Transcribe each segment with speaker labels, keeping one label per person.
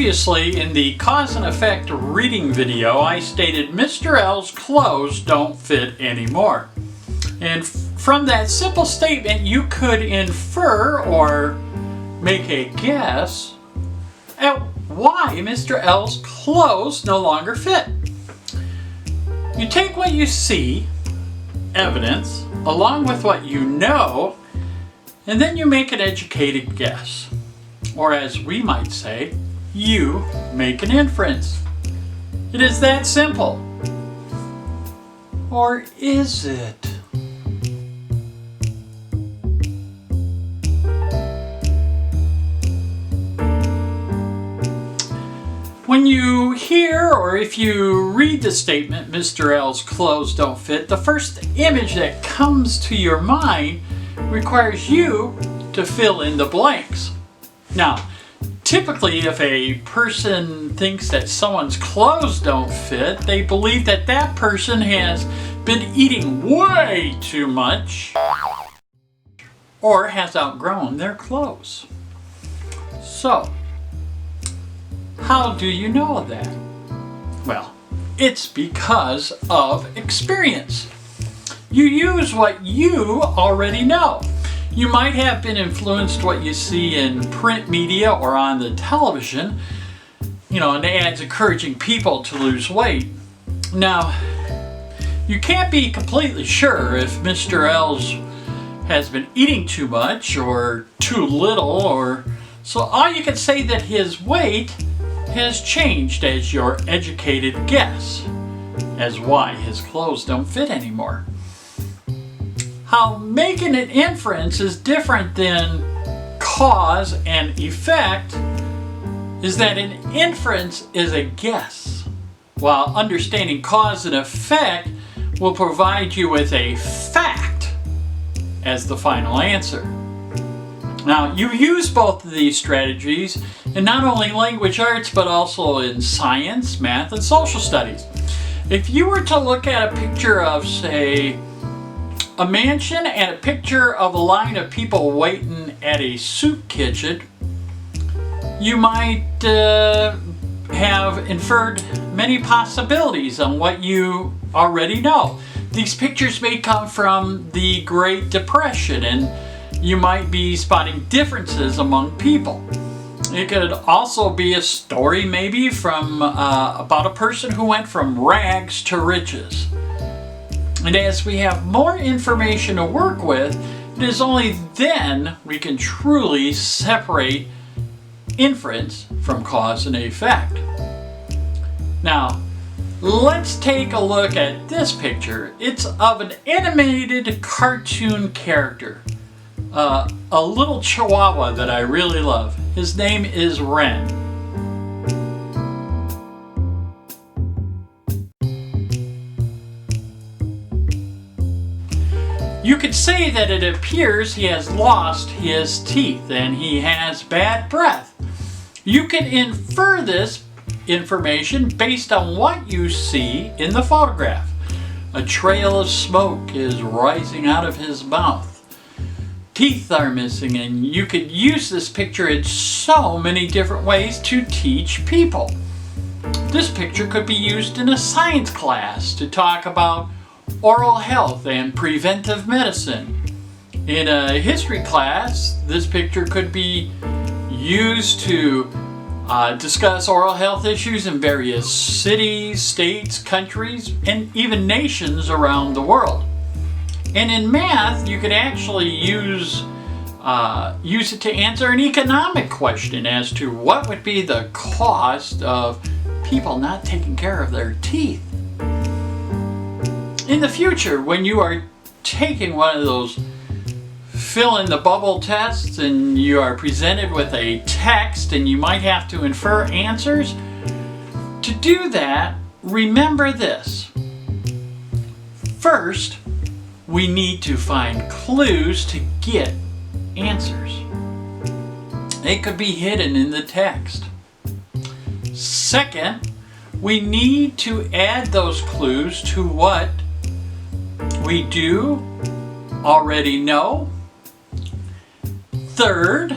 Speaker 1: Previously, in the cause and effect reading video, I stated Mr. L's clothes don't fit anymore. And from that simple statement, you could infer or make a guess at why Mr. L's clothes no longer fit. You take what you see, evidence, along with what you know, and then you make an educated guess. Or as we might say, you make an inference. It is that simple. Or is it? When you hear or if you read the statement, Mr. L's clothes don't fit, the first image that comes to your mind requires you to fill in the blanks. Now, typically if a person thinks that someone's clothes don't fit, they believe that that person has been eating way too much or has outgrown their clothes. So, how do you know that? Well, it's because of experience. You use what you already know. You might have been influenced what you see in print media or on the television, and ads encouraging people to lose weight. Now, you can't be completely sure if Mr. L's has been eating too much or too little, so all you can say that his weight has changed as your educated guess as why his clothes don't fit anymore. How making an inference is different than cause and effect is that an inference is a guess, while understanding cause and effect will provide you with a fact as the final answer. Now, you use both of these strategies in not only language arts but also in science, math, and social studies. If you were to look at a picture of, say, a mansion and a picture of a line of people waiting at a soup kitchen, you might have inferred many possibilities on what you already know. These pictures may come from the Great Depression, and you might be spotting differences among people. It could also be a story maybe from about a person who went from rags to riches. And as we have more information to work with, it is only then we can truly separate inference from cause and effect. Now, let's take a look at this picture. It's of an animated cartoon character, a little chihuahua that I really love. His name is Ren. You could say that it appears he has lost his teeth and he has bad breath. You can infer this information based on what you see in the photograph. A trail of smoke is rising out of his mouth. Teeth are missing, and you could use this picture in so many different ways to teach people. This picture could be used in a science class to talk about oral health and preventive medicine. In a history class, this picture could be used to discuss oral health issues in various cities, states, countries, and even nations around the world. And in math, you could actually use it to answer an economic question as to what would be the cost of people not taking care of their teeth. In the future, when you are taking one of those fill in the bubble tests and you are presented with a text and you might have to infer answers, to do that, remember this. First, we need to find clues to get answers. They could be hidden in the text. Second, we need to add those clues to what we do already know. Third,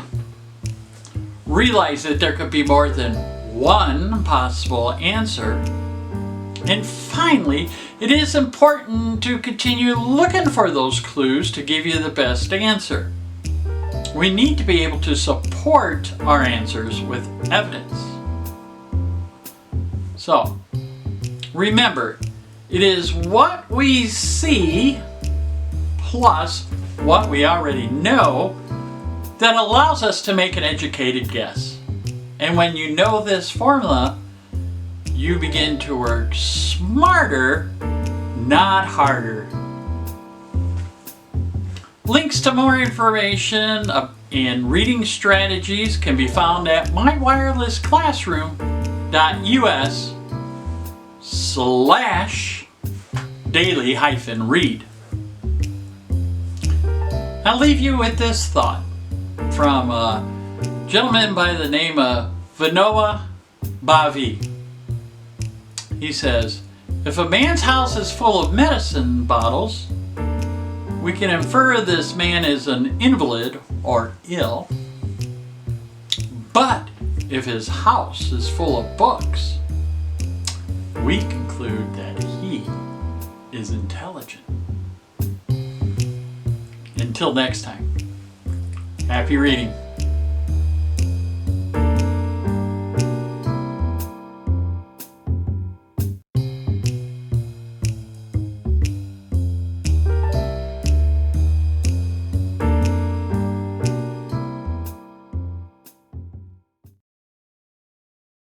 Speaker 1: realize that there could be more than one possible answer. And finally, it is important to continue looking for those clues to give you the best answer. We need to be able to support our answers with evidence. So, remember, it is what we see plus what we already know that allows us to make an educated guess. And when you know this formula, you begin to work smarter, not harder. Links to more information and reading strategies can be found at mywirelessclassroom.us/daily-read. I'll leave you with this thought from a gentleman by the name of Vinoba Bhavi. He says, if a man's house is full of medicine bottles, we can infer this man is an invalid or ill. But if his house is full of books, we conclude that he is intelligent. Until next time, happy reading.